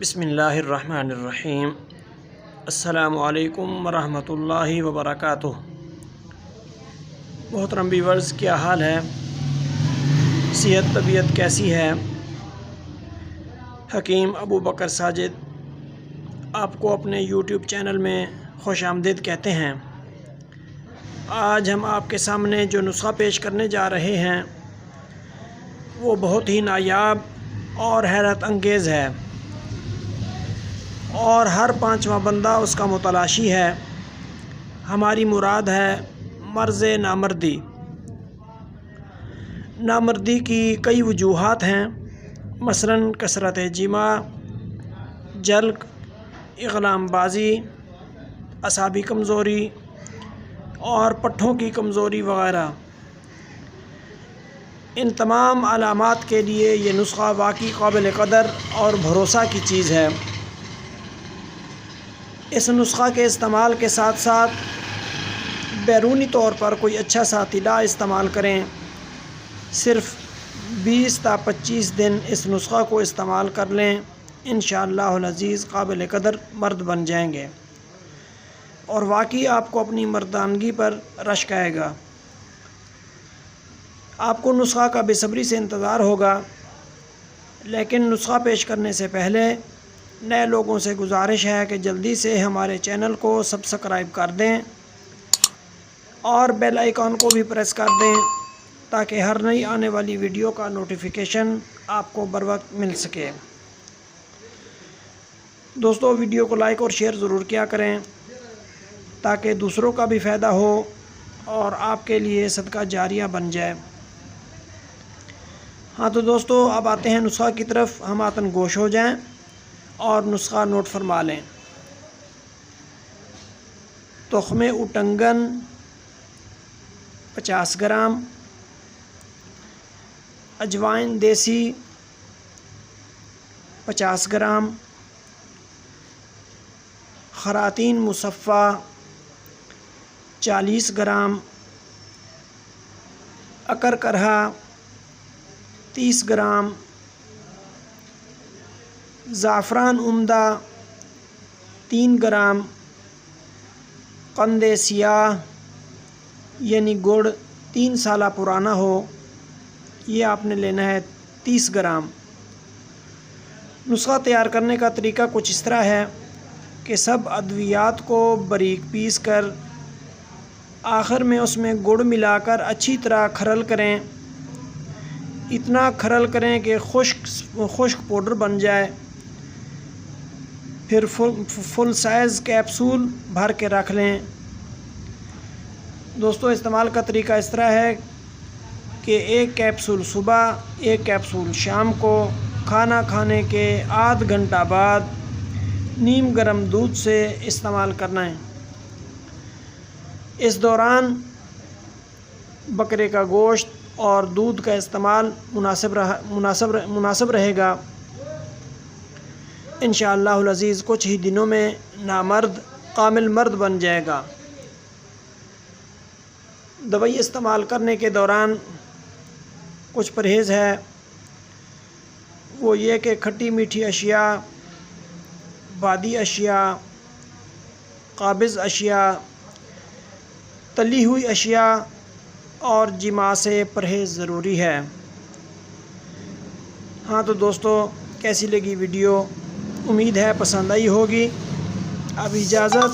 بسم اللہ الرحمن الرحیم۔ السلام علیکم ورحمۃ اللہ وبرکاتہ۔ محترم ویورز، کیا حال ہے؟ صحت طبیعت کیسی ہے؟ حکیم ابو بکر ساجد آپ کو اپنے یوٹیوب چینل میں خوش آمدید کہتے ہیں۔ آج ہم آپ کے سامنے جو نسخہ پیش کرنے جا رہے ہیں وہ بہت ہی نایاب اور حیرت انگیز ہے، اور ہر پانچواں بندہ اس کا متلاشی ہے۔ ہماری مراد ہے مرض نامردی۔ نامردی کی کئی وجوہات ہیں، مثلاً کثرت جماع، جلق، اغلام بازی، اعصابی کمزوری اور پٹھوں کی کمزوری وغیرہ۔ ان تمام علامات کے لیے یہ نسخہ واقعی قابل قدر اور بھروسہ کی چیز ہے۔ اس نسخہ کے استعمال کے ساتھ ساتھ بیرونی طور پر کوئی اچھا سا طلا استعمال کریں۔ صرف 20 تا 25 دن اس نسخہ کو استعمال کر لیں، انشاءاللہ العزیز قابل قدر مرد بن جائیں گے، اور واقعی آپ کو اپنی مردانگی پر رشک آئے گا۔ آپ کو نسخہ کا بے صبری سے انتظار ہوگا، لیکن نسخہ پیش کرنے سے پہلے نئے لوگوں سے گزارش ہے کہ جلدی سے ہمارے چینل کو سبسکرائب کر دیں اور بیل آئیکن کو بھی پریس کر دیں تاکہ ہر نئی آنے والی ویڈیو کا نوٹیفیکیشن آپ کو بر وقت مل سکے۔ دوستو، ویڈیو کو لائک اور شیئر ضرور کیا کریں تاکہ دوسروں کا بھی فائدہ ہو اور آپ کے لیے صدقہ جاریہ بن جائے۔ ہاں تو دوستو، اب آتے ہیں نسخہ کی طرف۔ ہم آتن گوش ہو جائیں اور نسخہ نوٹ فرما لیں۔ تخم اٹنگن 50 گرام، اجوائن دیسی 50 گرام، خراطین مصفہ 40 گرام، اکر کرہا 30 گرام، زعفران عمدہ 3 گرام، قند سیاہ یعنی گڑ 3 سالہ پرانا ہو، یہ آپ نے لینا ہے 30 گرام۔ نسخہ تیار کرنے کا طریقہ کچھ اس طرح ہے کہ سب ادویات کو باریک پیس کر آخر میں اس میں گڑ ملا کر اچھی طرح کھرل کریں۔ اتنا کھرل کریں کہ خشک پاؤڈر بن جائے، پھر فل سائز کیپسول بھر کے رکھ لیں۔ دوستو، استعمال کا طریقہ اس طرح ہے کہ 1 کیپسول صبح، 1 کیپسول شام کو، کھانا کھانے کے آدھ گھنٹہ بعد نیم گرم دودھ سے استعمال کرنا ہے۔ اس دوران بکرے کا گوشت اور دودھ کا استعمال مناسب رہے گا۔ انشاءاللہ العزیز کچھ ہی دنوں میں نامرد کامل مرد بن جائے گا۔ دوائی استعمال کرنے کے دوران کچھ پرہیز ہے، وہ یہ کہ کھٹی میٹھی اشیاء، بادی اشیاء، قابض اشیاء، تلی ہوئی اشیاء اور جماع سے پرہیز ضروری ہے۔ ہاں تو دوستو، کیسی لگی ویڈیو؟ امید ہے پسند آئی ہوگی۔ اب اجازت،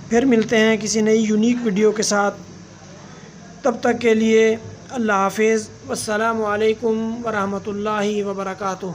پھر ملتے ہیں کسی نئی یونیک ویڈیو کے ساتھ۔ تب تک کے لیے اللہ حافظ، والسلام علیکم ورحمۃ اللہ وبرکاتہ۔